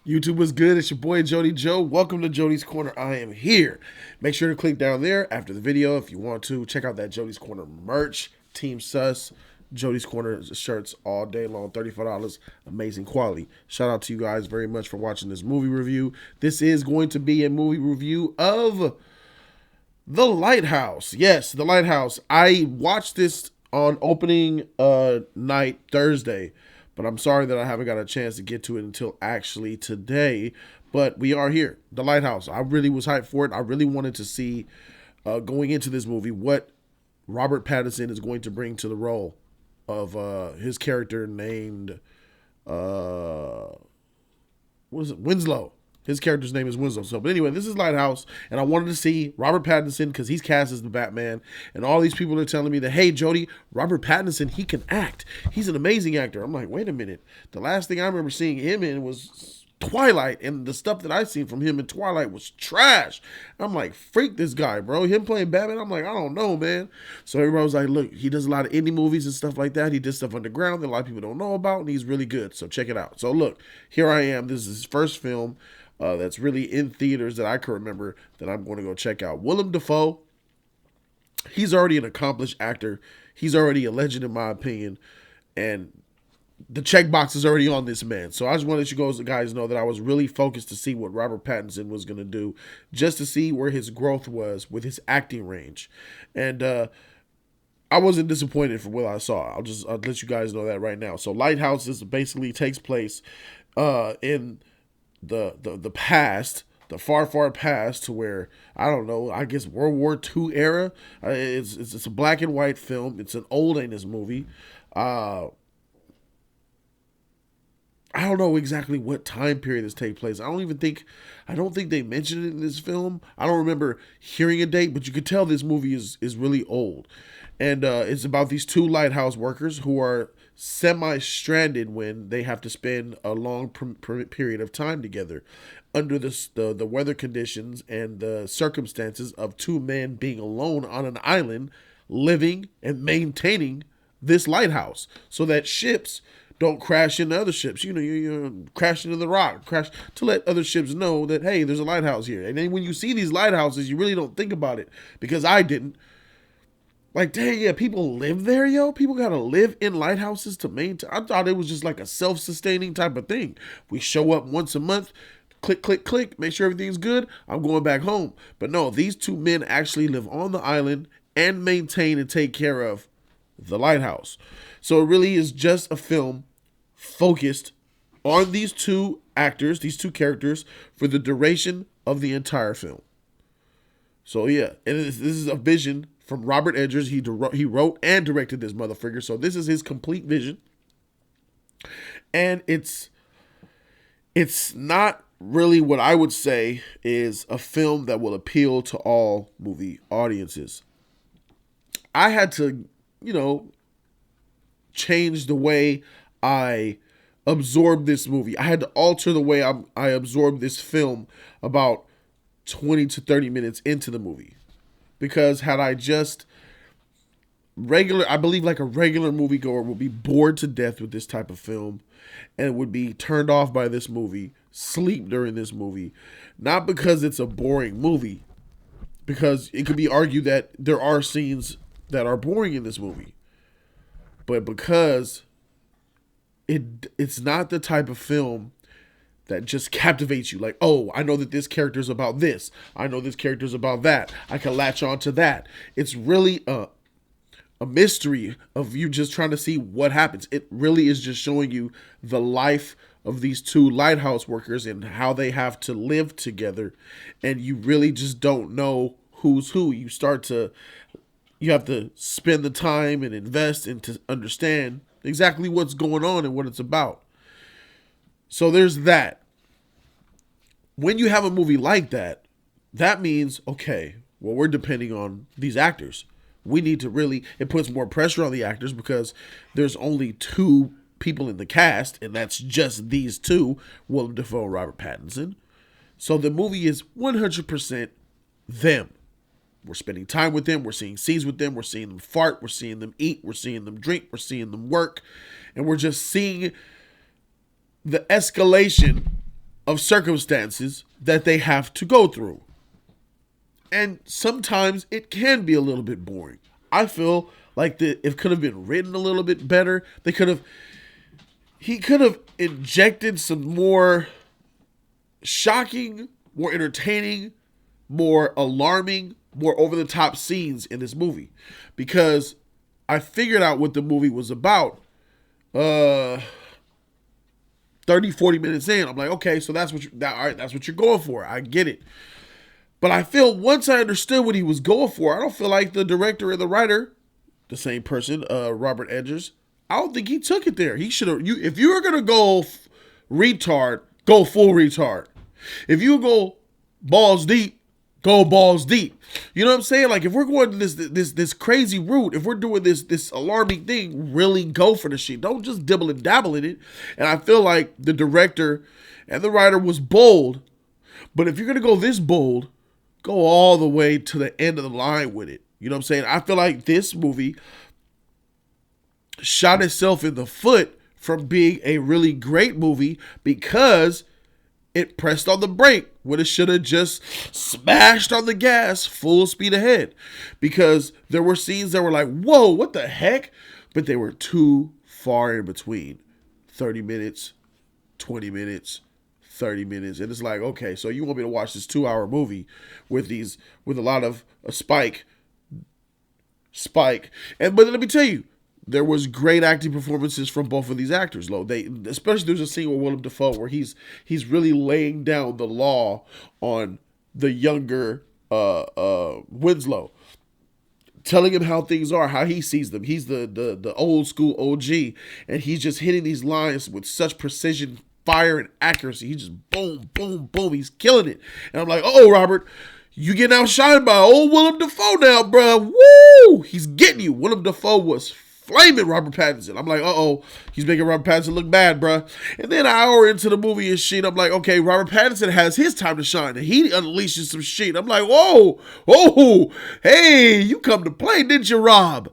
YouTube was good. It's your boy Jody Joe. Welcome to Jody's Corner. I am here. Make sure to click down there after the video if you want to. Check out that Jody's Corner merch. Team Sus. Jody's Corner shirts all day long. $34. Amazing quality. Shout out to you guys very much for watching this movie review. This is going to be a movie review of The Lighthouse. Yes, The Lighthouse. I watched this on opening night Thursday. But I'm sorry that I haven't got a chance to get to it until actually today. But we are here. The Lighthouse. I really was hyped for it. I really wanted to see, going into this movie, what Robert Pattinson is going to bring to the role of his character named, what is it? Winslow. His character's name is Winslow. So, but anyway, this is Lighthouse, and I wanted to see Robert Pattinson because he's cast as the Batman, and all these people are telling me that, hey, Jody, Robert Pattinson, he can act. He's an amazing actor. I'm like, wait a minute. The last thing I remember seeing him in was Twilight, and the stuff that I've seen from him in Twilight was trash. I'm like, freak this guy, bro. Him playing Batman, I'm like, I don't know, man. So everybody was like, look, he does a lot of indie movies and stuff like that. He did stuff underground that a lot of people don't know about, and he's really good. So check it out. So look, here I am. This is his first film that's really in theaters that I can remember that I'm going to go check out. Willem Dafoe, he's already an accomplished actor. He's already a legend in my opinion. And the checkbox is already on this man. So I just want to let you guys know that I was really focused to see what Robert Pattinson was going to do, just to see where his growth was with his acting range. And I wasn't disappointed from what I saw. I'll let you guys know that right now. So Lighthouse is basically takes place in the past, the far past, to where, I don't know, I guess World War II era. It's a black and white film. It's an old English movie. I don't know exactly what time period this takes place. I don't think they mentioned it in this film. I don't remember hearing a date, but you could tell this movie is really old. And it's about these two lighthouse workers who are semi-stranded when they have to spend a long period of time together under the weather conditions and the circumstances of two men being alone on an island, living and maintaining this lighthouse so that ships don't crash into other ships. You crash into the rock, crash to let other ships know that, hey, there's a lighthouse here. And then when you see these lighthouses, you really don't think about it, because I didn't. Like, dang, yeah, people live there, yo. People gotta live in lighthouses to maintain. I thought it was just like a self-sustaining type of thing. We show up once a month, click, click, click, make sure everything's good, I'm going back home. But no, these two men actually live on the island and maintain and take care of the lighthouse. So it really is just a film focused on these two actors, these two characters, for the duration of the entire film. So yeah, and this is a vision from Robert Edgers. He wrote and directed this motherfucker. So this is his complete vision. And it's not really what I would say is a film that will appeal to all movie audiences. I had to, change the way I absorbed this movie. I had to alter the way I absorbed this film about 20 to 30 minutes into the movie. Because had I just I believe like a regular moviegoer would be bored to death with this type of film and would be turned off by this movie, sleep during this movie. Not because it's a boring movie, because it could be argued that there are scenes that are boring in this movie, but because it's not the type of film that just captivates you. Like, oh, I know that this character's about this. I know this character's about that. I can latch on to that. It's really a mystery of you just trying to see what happens. It really is just showing you the life of these two lighthouse workers and how they have to live together. And you really just don't know who's who. You have to spend the time and invest and to understand exactly what's going on and what it's about. So there's that. When you have a movie like that, that means, okay, well, we're depending on these actors. We need to really, it puts more pressure on the actors because there's only two people in the cast, and that's just these two, Willem Dafoe and Robert Pattinson. So the movie is 100% them. We're spending time with them. We're seeing scenes with them. We're seeing them fart. We're seeing them eat. We're seeing them drink. We're seeing them work. And we're just seeing the escalation of circumstances that they have to go through. And sometimes it can be a little bit boring. I feel like it could have been written a little bit better. He could have injected some more shocking, more entertaining, more alarming, more over-the-top scenes in this movie. Because I figured out what the movie was about 30, 40 minutes in. I'm like, okay, so that's what you're going for. I get it. But I feel once I understood what he was going for, I don't feel like the director and the writer, the same person, Robert Edgers, I don't think he took it there. He should have. If you were gonna go retard, go full retard. If you go balls deep, go balls deep. You know what I'm saying? Like if we're going this crazy route, if we're doing this alarming thing, really go for the shit. Don't just dibble and dabble in it. And I feel like the director and the writer was bold, but if you're gonna go this bold, go all the way to the end of the line with it. You know what I'm saying? I feel like this movie shot itself in the foot from being a really great movie because it pressed on the brake when it should have just smashed on the gas full speed ahead. Because there were scenes that were like, whoa, what the heck? But they were too far in between. 30 minutes, 20 minutes, 30 minutes. And it's like, okay, so you want me to watch this 2-hour movie with a lot of spike. But let me tell you, there was great acting performances from both of these actors. Especially there's a scene with Willem Dafoe where he's really laying down the law on the younger Winslow, telling him how things are, how he sees them. He's the old school OG, and he's just hitting these lines with such precision, fire, and accuracy. He just boom, boom, boom. He's killing it. And I'm like, oh, Robert, you getting outshined by old Willem Dafoe now, bro. Woo! He's getting you. Willem Dafoe was flaming Robert Pattinson. I'm like, uh-oh, he's making Robert Pattinson look bad, bruh. And then an hour into the movie and shit, I'm like, okay, Robert Pattinson has his time to shine. And he unleashes some shit. I'm like, whoa, hey, you come to play, didn't you, Rob?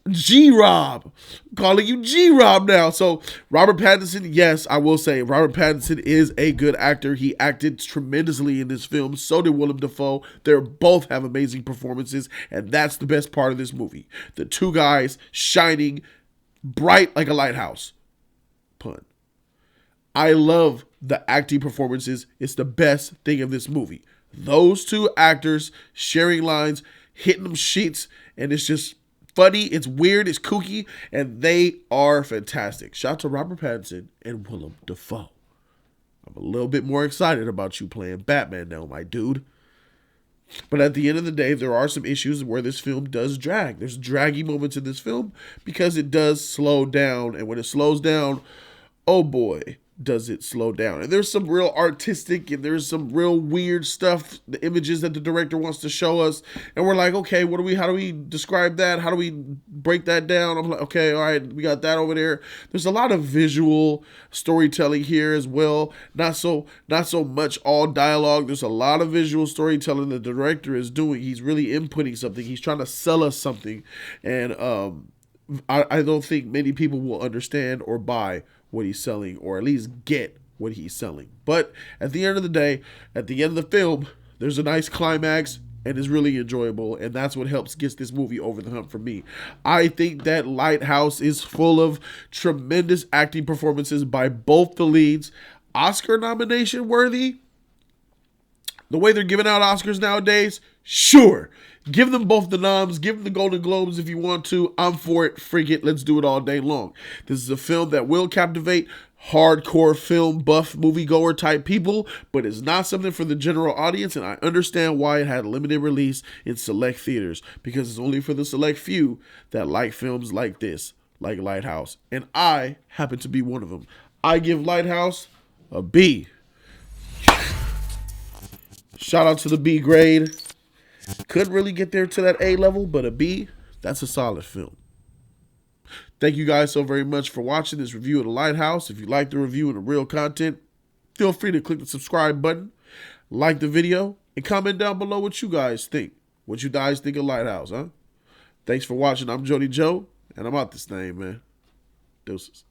G-Rob. I'm calling you G-Rob now. So Robert Pattinson, yes, I will say Robert Pattinson is a good actor. He acted tremendously in this film. So did Willem Dafoe. They both have amazing performances, and that's the best part of this movie. The two guys shining bright like a lighthouse. Pun. I love the acting performances. It's the best thing of this movie. Those two actors sharing lines, hitting them sheets, and it's just funny, it's weird, it's kooky, and they are fantastic. Shout out to Robert Pattinson and Willem Dafoe. I'm a little bit more excited about you playing Batman now, my dude. But at the end of the day, there are some issues where this film does drag. There's draggy moments in this film because it does slow down, and when it slows down, oh boy, does it slow down. And there's some real artistic and there's some real weird stuff, the images that the director wants to show us, and we're like, okay, how do we describe that? How do we break that down? I'm like, okay, all right, we got that over there. There's a lot of visual storytelling here as well. Not so much all dialogue. There's a lot of visual storytelling the director is doing. He's really inputting something. He's trying to sell us something, and I don't think many people will understand or buy what he's selling, or at least get what he's selling. But at the end of the day, at the end of the film, there's a nice climax and it's really enjoyable, and that's what helps get this movie over the hump for me. I think that Lighthouse is full of tremendous acting performances by both the leads. Oscar nomination worthy? The way they're giving out Oscars nowadays, sure. Give them both the noms. Give them the Golden Globes if you want to. I'm for it. Freak it. Let's do it all day long. This is a film that will captivate hardcore film buff moviegoer type people, but it's not something for the general audience, and I understand why it had a limited release in select theaters, because it's only for the select few that like films like this, like Lighthouse, and I happen to be one of them. I give Lighthouse a B. Shout out to the B grade. Couldn't really get there to that A level, but a B, that's a solid film. Thank you guys so very much for watching this review of The Lighthouse. If you like the review and the real content, feel free to click the subscribe button, like the video, and comment down below what you guys think. What you guys think of Lighthouse, huh? Thanks for watching. I'm Jody Joe, and I'm out this thing, man. Deuces.